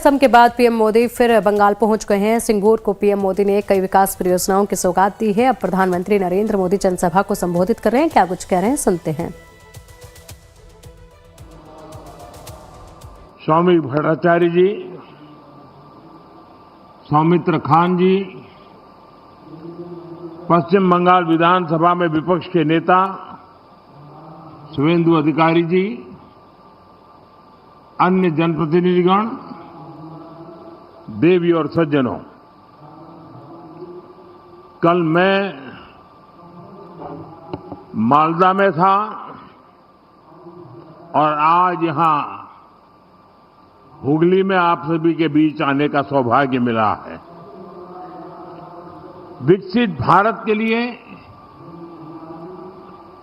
असम के बाद पीएम मोदी फिर बंगाल पहुंच गए हैं। सिंगूर को पीएम मोदी ने कई विकास परियोजनाओं की सौगात दी है। अब प्रधानमंत्री नरेंद्र मोदी जनसभा को संबोधित कर रहे हैं। क्या कुछ कह रहे हैं, सुनते हैं। स्वामी भट्टाचार्य जी, सौमित्र खान जी, पश्चिम बंगाल विधानसभा में विपक्ष के नेता शुवेंदु अधिकारी जी, अन्य जनप्रतिनिधिगण, देवी और सज्जनों, कल मैं मालदा में था और आज यहां हुगली में आप सभी के बीच आने का सौभाग्य मिला है। विकसित भारत के लिए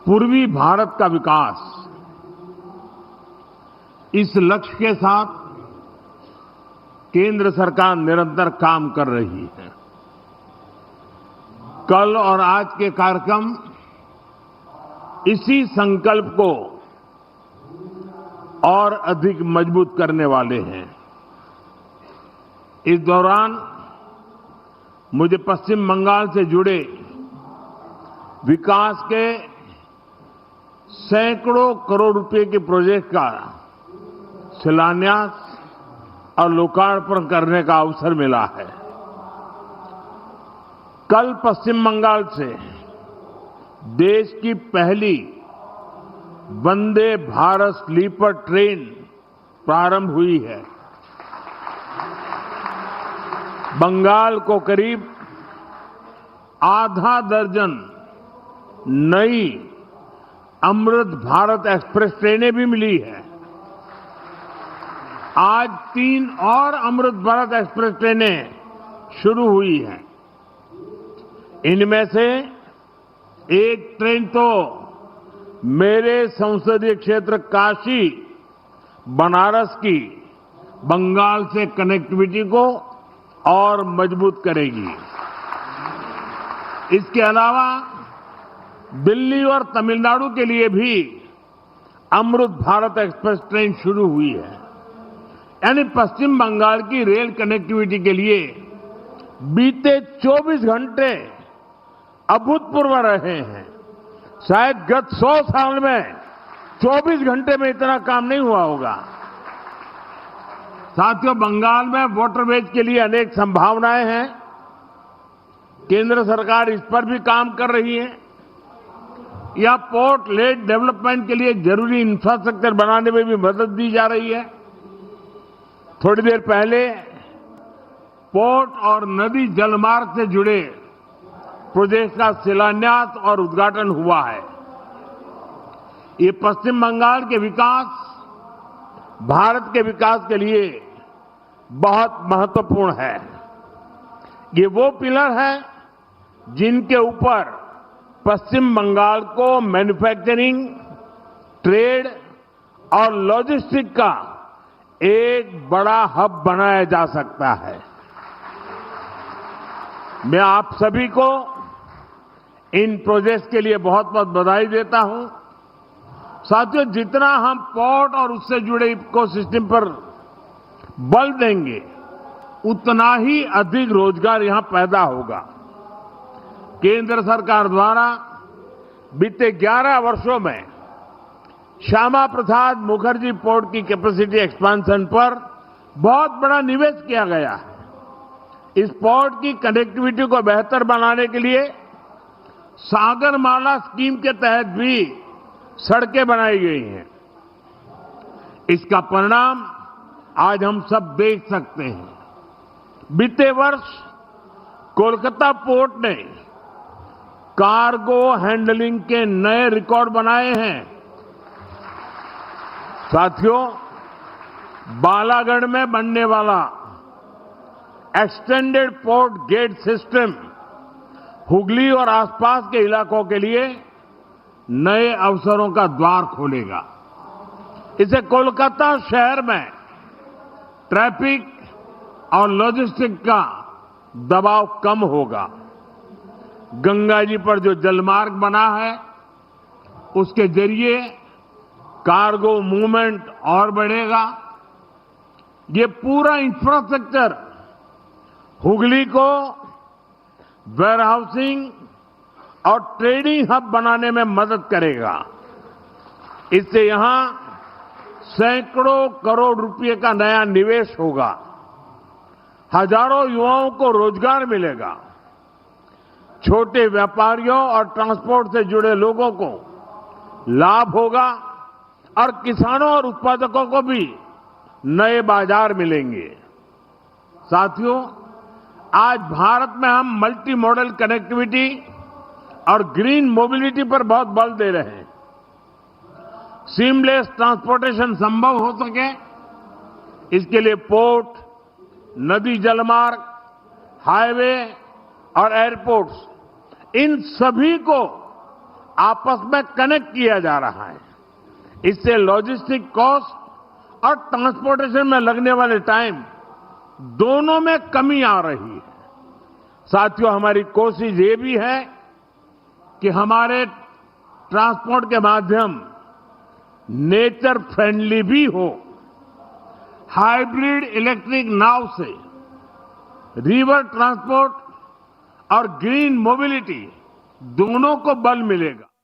पूर्वी भारत का विकास, इस लक्ष्य के साथ केंद्र सरकार निरंतर काम कर रही है। कल और आज के कार्यक्रम इसी संकल्प को और अधिक मजबूत करने वाले हैं। इस दौरान मुझे पश्चिम बंगाल से जुड़े विकास के सैकड़ों करोड़ रुपए के प्रोजेक्ट का शिलान्यास और लोकार्पण करने का अवसर मिला है। कल पश्चिम बंगाल से देश की पहली वंदे भारत स्लीपर ट्रेन प्रारंभ हुई है। बंगाल को करीब आधा दर्जन नई अमृत भारत एक्सप्रेस ट्रेनें भी मिली है। आज 3 और अमृत भारत एक्सप्रेस ट्रेनें शुरू हुई हैं। इनमें से एक ट्रेन तो मेरे संसदीय क्षेत्र काशी बनारस की बंगाल से कनेक्टिविटी को और मजबूत करेगी। इसके अलावा दिल्ली और तमिलनाडु के लिए भी अमृत भारत एक्सप्रेस ट्रेन शुरू हुई है। यानी पश्चिम बंगाल की रेल कनेक्टिविटी के लिए बीते 24 घंटे अभूतपूर्व रहे हैं। शायद गत 100 साल में 24 घंटे में इतना काम नहीं हुआ होगा। साथियों, बंगाल में वाटरवेज के लिए अनेक संभावनाएं हैं। केंद्र सरकार इस पर भी काम कर रही है। या पोर्ट लेड डेवलपमेंट के लिए जरूरी इंफ्रास्ट्रक्चर बनाने में भी मदद दी जा रही है। थोड़ी देर पहले पोर्ट और नदी जलमार्ग से जुड़े प्रोजेक्ट का शिलान्यास और उद्घाटन हुआ है। ये पश्चिम बंगाल के विकास, भारत के विकास के लिए बहुत महत्वपूर्ण है। ये वो पिलर है जिनके ऊपर पश्चिम बंगाल को मैन्युफैक्चरिंग, ट्रेड और लॉजिस्टिक का एक बड़ा हब बनाया जा सकता है। मैं आप सभी को इन प्रोजेक्ट्स के लिए बहुत बहुत बधाई देता हूं। साथियों, जितना हम पोर्ट और उससे जुड़े इकोसिस्टम पर बल देंगे, उतना ही अधिक रोजगार यहां पैदा होगा। केंद्र सरकार द्वारा बीते 11 वर्षों में श्यामा प्रसाद मुखर्जी पोर्ट की कैपेसिटी एक्सपेंशन पर बहुत बड़ा निवेश किया गया है। इस पोर्ट की कनेक्टिविटी को बेहतर बनाने के लिए सागरमाला स्कीम के तहत भी सड़कें बनाई गई हैं। इसका परिणाम आज हम सब देख सकते हैं। बीते वर्ष कोलकाता पोर्ट ने कार्गो हैंडलिंग के नए रिकॉर्ड बनाए हैं। साथियों, बालागढ़ में बनने वाला extended port gate system Hooghly और आसपास के इलाकों के लिए नए अवसरों का द्वार खोलेगा। इससे कोलकाता शहर में ट्रैफिक और लॉजिस्टिक का दबाव कम होगा। गंगा जी पर जो जलमार्ग बना है, उसके जरिए कार्गो मूवमेंट और बढ़ेगा। ये पूरा इंफ्रास्ट्रक्चर हुगली को वेयरहाउसिंग और ट्रेडिंग हब बनाने में मदद करेगा। इससे यहां सैकड़ों करोड़ रुपए का नया निवेश होगा, हजारों युवाओं को रोजगार मिलेगा, छोटे व्यापारियों और ट्रांसपोर्ट से जुड़े लोगों को लाभ होगा और किसानों और उत्पादकों को भी नए बाजार मिलेंगे। साथियों, आज भारत में हम मल्टी मॉडल कनेक्टिविटी और ग्रीन मोबिलिटी पर बहुत बल दे रहे हैं। सीमलेस ट्रांसपोर्टेशन संभव हो सके, इसके लिए पोर्ट, नदी जलमार्ग, हाईवे और एयरपोर्ट्स, इन सभी को आपस में कनेक्ट किया जा रहा है। इससे लॉजिस्टिक कॉस्ट और ट्रांसपोर्टेशन में लगने वाले टाइम दोनों में कमी आ रही है। साथियों, हमारी कोशिश ये भी है कि हमारे ट्रांसपोर्ट के माध्यम नेचर फ्रेंडली भी हो। हाइब्रिड इलेक्ट्रिक नाव से रिवर ट्रांसपोर्ट और ग्रीन मोबिलिटी दोनों को बल मिलेगा।